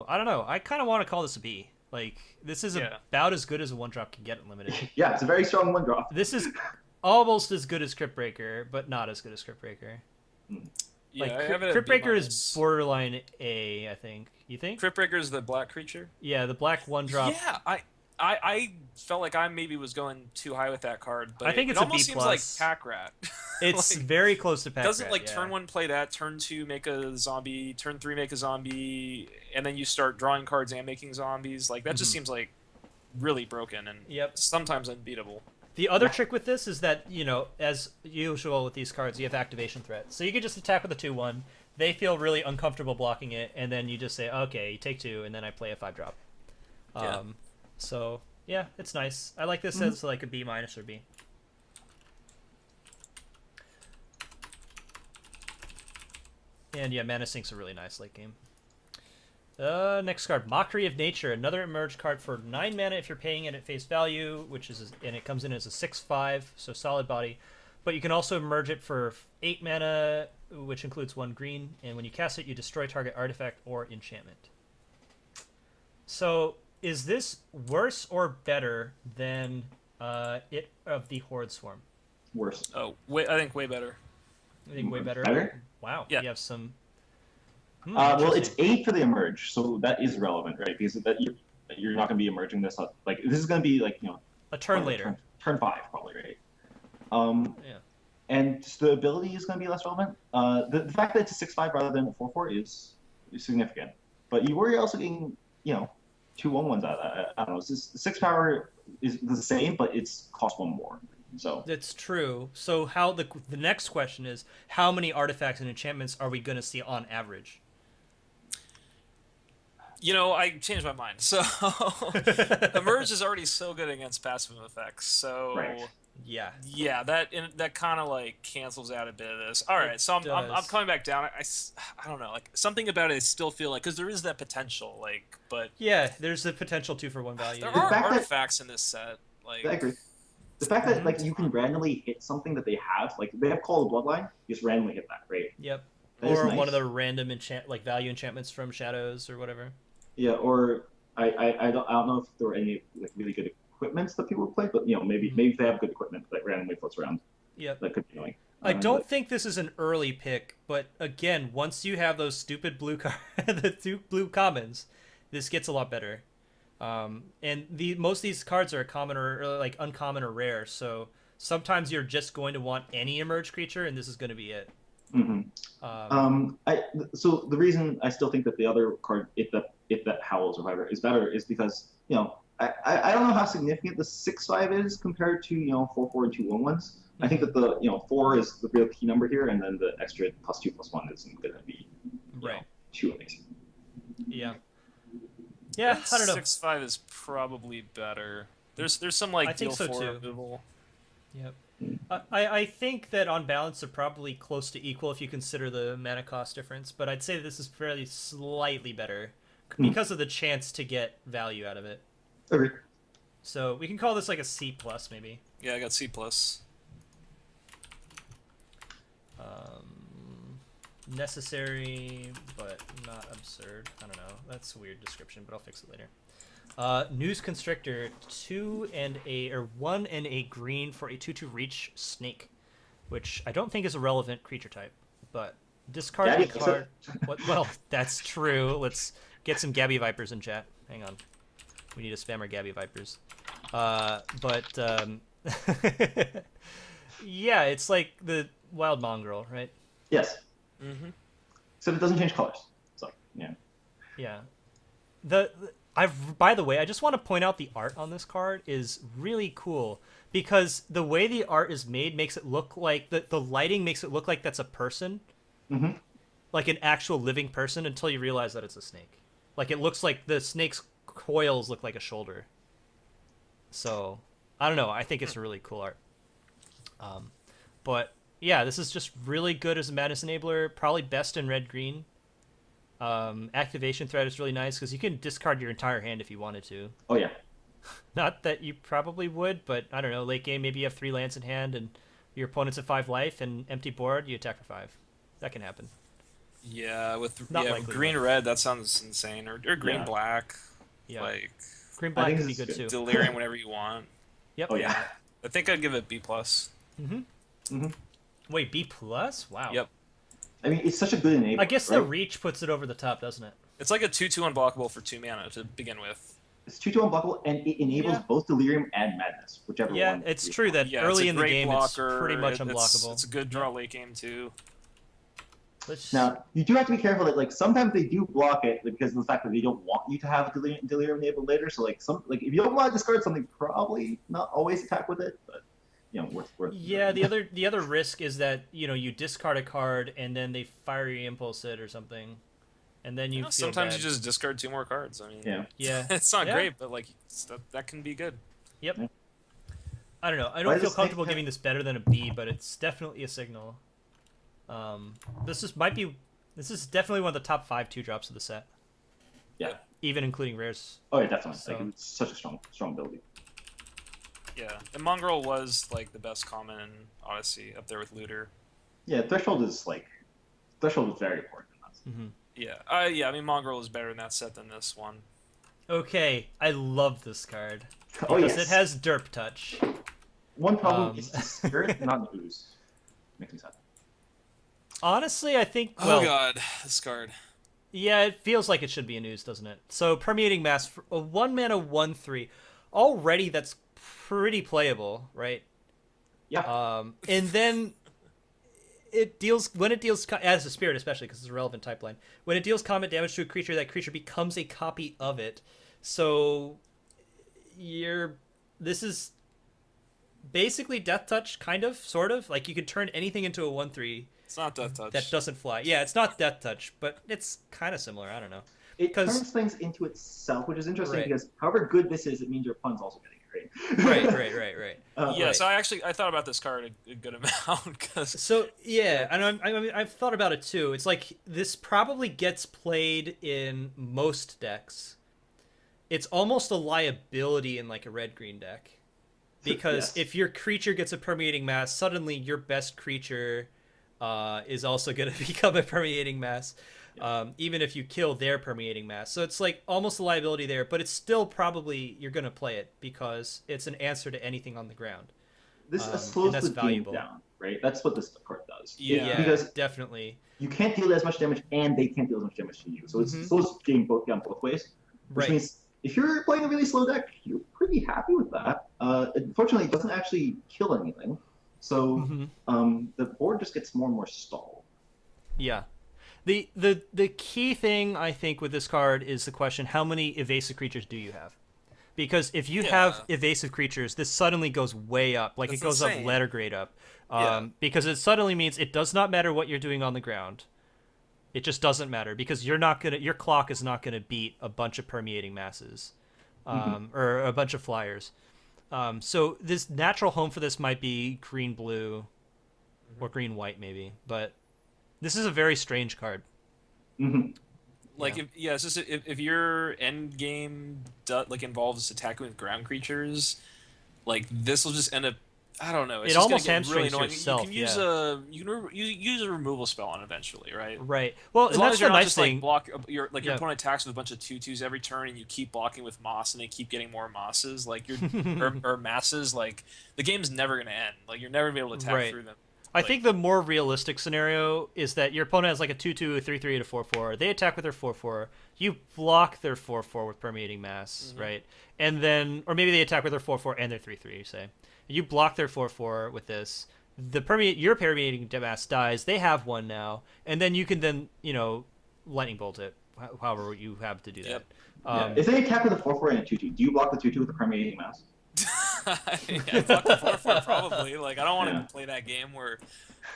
I don't know. I kind of want to call this a B. Like, this is about as good as a 1-drop can get in Limited. Yeah, it's a very strong 1-drop. This is almost as good as Crypt Breaker, but not as good as Crypt Breaker. Yeah, like, Crypt Breaker is borderline A, I think. You think? Crypt Breaker is the black creature? Yeah, the black 1-drop. Yeah, I felt like I maybe was going too high with that card, but I think it's it almost a B+. seems like Pack Rat. It's very close to Pack Rat. Doesn't turn 1 play that, turn 2 make a zombie, turn 3 make a zombie, and then you start drawing cards and making zombies. Like that just seems like really broken and sometimes unbeatable. The other trick with this is that, as usual with these cards, you have activation threat. So you can just attack with a 2/1. They feel really uncomfortable blocking it, and then you just say, okay, you take 2, and then I play a 5-drop. So, yeah, it's nice. I like this as like a B- or B. And yeah, Mana Sync's a really nice late game. Next card, Mockery of Nature. Another emerge card for 9 mana if you're paying it at face value, and it comes in as a 6/5, so solid body. But you can also merge it for 8 mana, which includes 1 green, and when you cast it, you destroy target artifact or enchantment. So, is this worse or better than It of the Horde Swarm? Worse. Oh, I think way better. I think way better. Better? Wow. Yeah. You have some. Well, it's 8 for the emerge, so that is relevant, right? Because you're not going to be emerging this up. Like this is going to be a turn later. Turn 5 probably, right? Yeah. And the ability is going to be less relevant. The fact that it's a 6/5 rather than a 4/4 is significant. But you were also getting 2 1/1s out of that. I don't know. It's just, 6 power is the same, but it's cost 1 more. So that's true. So how the next question is, how many artifacts and enchantments are we going to see on average? I changed my mind. So Emerge is already so good against passive effects. So right. Yeah, that kind of like cancels out a bit of this. All right, so I'm coming back down. I don't know, like something about it I still feel like, because there is that potential, but yeah, there's the potential 2-for-1 value. There are artifacts in this set. Like I agree. The fact that you can randomly hit something that they have, like they have Call of Bloodline, you just randomly hit that, right? Yep. That or nice. One of the random value enchantments from Shadows or whatever. Yeah, or I don't know if there were any really good equipments that people would play, but maybe if they have good equipment that randomly floats around. Yep. That could be annoying. I don't think this is an early pick, but again, once you have those stupid the 2 blue commons, this gets a lot better. And most of these cards are common or like uncommon or rare, so sometimes you're just going to want any emerge creature, and this is going to be it. So the reason I still think that the other card, if that howls or whatever, is better is because I don't know how significant the 6/5 is compared to 4/4 and 2 1/1s. I think that the 4 is the real key number here, and then the extra +2/+1 isn't going to be too amazing. Yeah. Yeah, I don't know. 6/5 is probably better. There's some like deal so 4 too. removal. Yep. I think that on balance they're probably close to equal if you consider the mana cost difference, but I'd say this is fairly slightly better because of the chance to get value out of it. Agree. So we can call this like a C+ maybe. Yeah, I got C+. Necessary, but not absurd. I don't know. That's a weird description, but I'll fix it later. News Constrictor, 1 and a green for a 2/2 reach snake, which I don't think is a relevant creature type, but discard the card. Well, that's true. Let's get some Gabby Vipers in chat. Hang on. We need to spam our Gabby Vipers. Yeah, it's like the Wild Mongrel, right? Yes. Mm-hmm. So it doesn't change colors. So yeah. Yeah. By the way, I just want to point out the art on this card is really cool because the way the art is made makes it look like the lighting makes it look like that's a person, like an actual living person, until you realize that it's a snake. Like it looks like the snake's coils look like a shoulder. So I don't know. I think it's a really cool art. But yeah, this is just really good as a Madness Enabler. Probably best in red-green. Activation threat is really nice because you can discard your entire hand if you wanted to. Oh yeah. Not that you probably would, but I don't know. Late game, maybe you have 3 lands in hand and your opponent's at 5 life and empty board, you attack for 5. That can happen. Yeah, with Not likely, green but- red, that sounds insane. Or green black. Yeah. Like Green I black think could be this good is too. delirium whenever you want. Yep. Oh yeah. I think I'd give it B+. Wait, B plus? Wow. Yep. I mean, it's such a good enabler. I guess right? the reach puts it over the top, doesn't it? It's like a 2/2 unblockable for 2 mana to begin with. It's 2/2 unblockable, and it enables both Delirium and Madness, whichever one. Yeah, it's true that Yeah, early it's a in the great game blocker. it's pretty much It's unblockable. a good draw late game too. Now, you do have to be careful that, like, sometimes they do block it because of the fact that they don't want you to have Delirium enabled later. So, like, if you don't want to discard something, probably not always attack with it, but, you know, worth. Yeah, the other risk is that, you know, you discard a card and then they fiery impulse it or something, and then you feel sometimes bad. you just discard 2 more cards. I mean, yeah, it's not great, but like that can be good. Yep. Yeah. I don't know. I don't feel comfortable giving this better than a B, but it's definitely a signal. This is definitely one of the top 5 2-drops of the set. Yeah. Even including rares. Oh yeah, definitely. So- Like, it's such a strong ability. Yeah, and Mongrel was like the best common in Odyssey, up there with Looter. Yeah, Threshold is very important in that. Mm-hmm. Yeah. I mean, Mongrel is better in that set than this one. Okay, I love this card Oh because yes. it has Derp Touch. One problem is the spirit, not the ooze. Makes me sad. Honestly, I think. Oh god, this card. Yeah, it feels like it should be a news, doesn't it? So Permeating Mass, for a 1-mana 1/3, already that's pretty playable, right? Yeah. And then when it deals as a spirit, especially because it's a relevant type line. When it deals combat damage to a creature, that creature becomes a copy of it. So this is basically Death Touch, kind of, sort of. Like you could turn anything into a 1/3. It's not Death Touch. That doesn't fly. Yeah, it's not Death Touch, but it's kind of similar. I don't know. It turns things into itself, which is interesting Right. because however good this is, it means your opponent's also getting it, right? Right. Yeah, Right. so I thought about this card a good amount because So yeah, and I mean, I've thought about it too. It's like this probably gets played in most decks. It's almost a liability in like a red-green deck, because Yes. if your creature gets a Permeating Mass, suddenly your best creature is also going to become a Permeating Mass, even if you kill their Permeating Mass. So it's like almost a liability there, but it's still probably you're going to play it because it's an answer to anything on the ground. This and slows that's the valuable. game down, right? That's what this card does. Yeah. Because Definitely. you can't deal as much damage, and they can't deal as much damage to you. So it slows the game down both ways. Which Right. means if you're playing a really slow deck, you're pretty happy with that. Unfortunately, it doesn't actually kill anything. So the board just gets more and more stalled. Yeah. The key thing I think with this card is the question: how many evasive creatures do you have? Because if you have evasive creatures, this suddenly goes way up. Like That's it goes insane. up letter grade up. Yeah. Because it suddenly means it does not matter what you're doing on the ground. It just doesn't matter because your clock is not gonna beat a bunch of Permeating Masses, or a bunch of flyers. So this natural home for this might be green blue, or green white maybe, but this is a very strange card. like it's just if your end game involves attacking with ground creatures, like this will just end up. I don't know. It's It just almost gonna get really hamstrings annoying. yourself, You can use a removal spell on eventually, right? Right. Well, As and long that's as you're the not nice just thing. like your opponent attacks with a bunch of 2/2s every turn, and you keep blocking with moss, and they keep getting more mosses, like your or masses. Like the game's never gonna end. Like you're never gonna be able to attack Right. through them. I think the more realistic scenario is that your opponent has like a 2/2, a 3/3, and a 4/4. They attack with their 4/4. You block their 4/4 with Permeating Mass, right? And then, or maybe they attack with their 4/4 and their 3/3. Say you block their 4/4 with this. Your Permeating Mass dies. They have one now, and then you can lightning bolt it. However you have to do that. If they attack with a 4/4 and a 2/2, do you block the 2/2 with a Permeating Mass? Yeah, fuck the 4/4 probably. Like I don't want to play that game where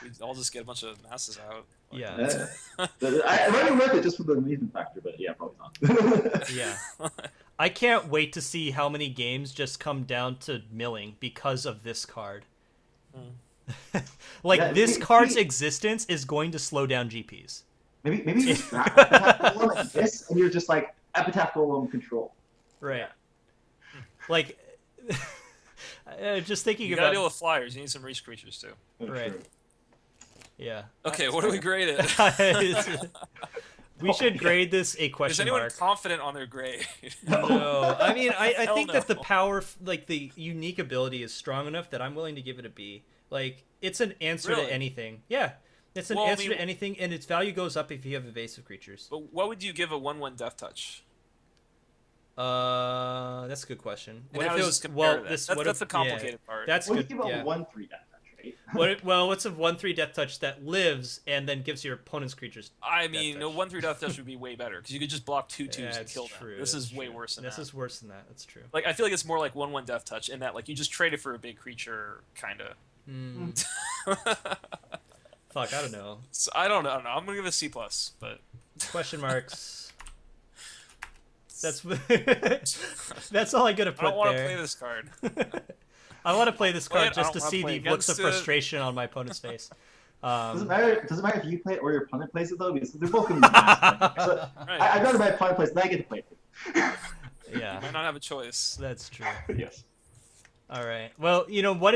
we all just get a bunch of masses out. Like, It might be worth it just for the amusement factor, but yeah, probably not. Yeah. I can't wait to see how many games just come down to milling because of this card. This card's existence is going to slow down GPs. Maybe you just drop Epitaph Golem like this, and you're just like Epitaph Golem control. Right. Like, just thinking you about... gotta deal with flyers. You need some reach creatures too. Right. Yeah. Okay, what do we grade it? We should grade this a question Is anyone mark. confident on their grade? No. I mean, I think no. that the power, like the unique ability is strong enough that I'm willing to give it a B. Like, it's an answer to anything. Yeah. It's an answer to anything, and its value goes up if you have evasive creatures. But what would you give a 1/1 Death Touch? That's a good question. What if it was that's the complicated part. That's what good. If you give a 1/3 Death Touch, right? What's a 1/3 Death Touch that lives and then gives your opponent's creatures? I mean, a 1/3 Death Touch would be way better because you could just block 2/2s and kill them. This is way worse than that. This is worse than that. That's true. Like I feel like it's more like 1/1 Death Touch in that like you just trade it for a big creature, kind of. Fuck, I don't know. So, I don't know. I'm gonna give it a C+, but question marks. That's that's all I gotta put there. I don't want to play this card. I want to play this card just to see the looks of frustration on my opponent's face. Doesn't matter if you play it or your opponent plays it though, because they're both gonna be massive. So right. I'd rather my opponent plays, then I get to play it. Yeah. You might not have a choice. That's true. Yes. All right. Well, what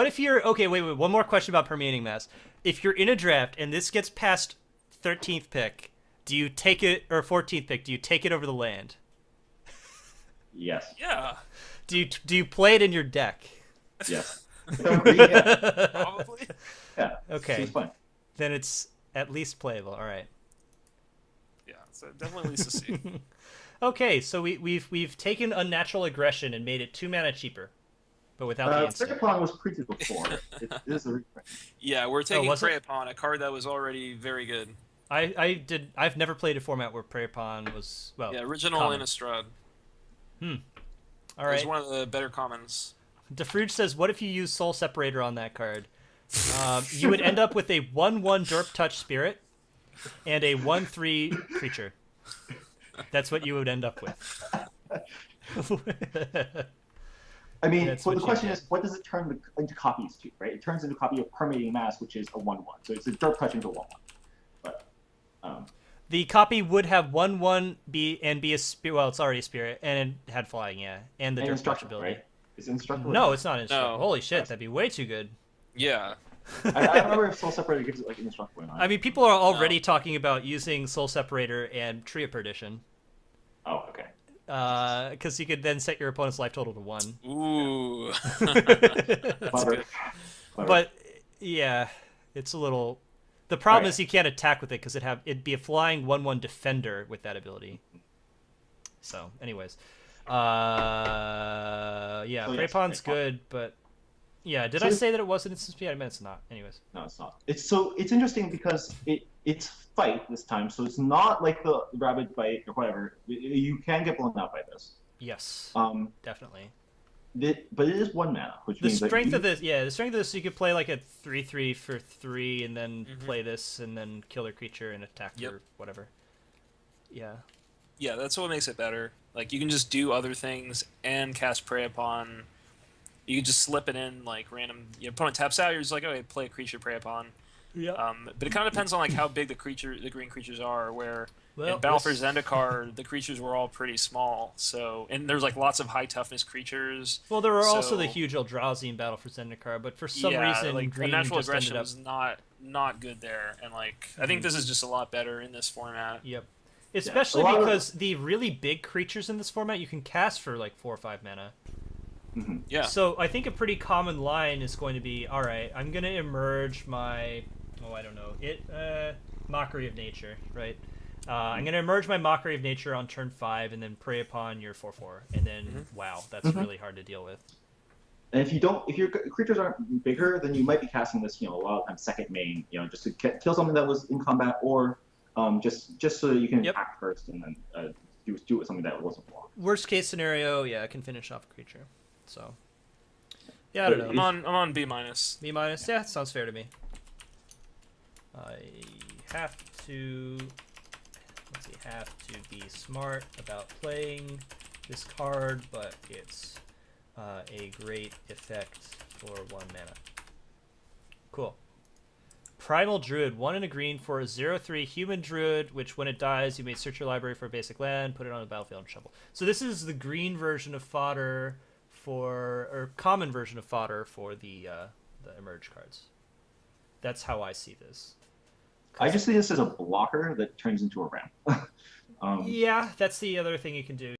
if you're okay? Wait. One more question about permeating mass. If you're in a draft and this gets past 13th pick, do you take it, or 14th pick? Do you take it over the land? Yes. Yeah. Do you play it in your deck? Yes. Yeah. Probably. Yeah. Okay. Seems fun. Then it's at least playable. All right. Yeah. So definitely at least a C. Okay, so we've taken Unnatural Aggression and made it 2 mana cheaper, but without the instant. Prey Upon was printed before. It is a reprint. Yeah, we're taking Prey Upon, a card that was already very good. I've never played a format where Prey Upon was original common. Innistrad. All right. It was one of the better commons. DeFruge says, what if you use Soul Separator on that card? You would end up with a 1/1 Derp Touch Spirit and a 1/3 creature. That's what you would end up with. I mean, the question is, what does it turn into copies to, right? It turns into a copy of Permeating Mass, which is a 1/1. So it's a Derp Touch into 1/1. But the copy would have 1/1 be a spirit. Well, it's already a spirit, and it had flying, yeah, and the Derp Touch ability. Right? Is it indestructible? No, it's not indestructible. No. Holy shit, that'd be way too good. Yeah. I don't remember if Soul Separator gives it like indestructible or not. I mean, people are already talking about using Soul Separator and Tree of Perdition. Oh, okay. Because you could then set your opponent's life total to 1. Ooh. Clever. But yeah, it's a little. The problem is you can't attack with it because it'd be a flying 1/1 defender with that ability. So, anyways, Prey Upon's good, but yeah, did I say that it wasn't instant speed? I meant it's not. Anyways, no, it's not. It's interesting because it's fight this time, so it's not like the Rabid Bite or whatever. You can get blown out by this. Yes. Definitely. But it is 1 mana, which means the strength of this, you could play like a 3/3 for 3, and then play this, and then kill a creature and attack for whatever. Yeah. Yeah, that's what makes it better. Like you can just do other things and cast Prey Upon. You can just slip it in like random. Your opponent taps out. You're just like, okay, play a creature, Prey Upon. Yeah. But it kind of depends on like how big the green creatures are. Where in Battle for Zendikar, the creatures were all pretty small. So and there's like lots of high toughness creatures. Well, there were also the huge Eldrazi in Battle for Zendikar, but for some reason, like green natural just aggression ended up was not good there. And like I think this is just a lot better in this format. Yep. Especially because the really big creatures in this format you can cast for like 4 or 5 mana. Mm-hmm. Yeah. So I think a pretty common line is going to be, all right, I'm going to emerge my, Mockery of Nature, right? I'm going to emerge my Mockery of Nature on turn 5 and then Prey Upon your 4/4. And then, wow, that's really hard to deal with. And if your creatures aren't bigger, then you might be casting this, a lot of times second main, just to kill something that was in combat, or just so that you can attack first and then do it with something that wasn't blocked. Worst case scenario, I can finish off a creature. So, yeah, I don't know. I'm on B-. B-, yeah, sounds fair to me. I have to be smart about playing this card, but it's a great effect for 1 mana. Cool. Primal Druid, 1 and a green for a 0/3 human druid, which when it dies, you may search your library for a basic land, put it on the battlefield, and shuffle. So this is the green version of fodder or common version of fodder for the emerge cards. That's how I see this. I just see this as a blocker that turns into a ramp. Yeah, that's the other thing you can do.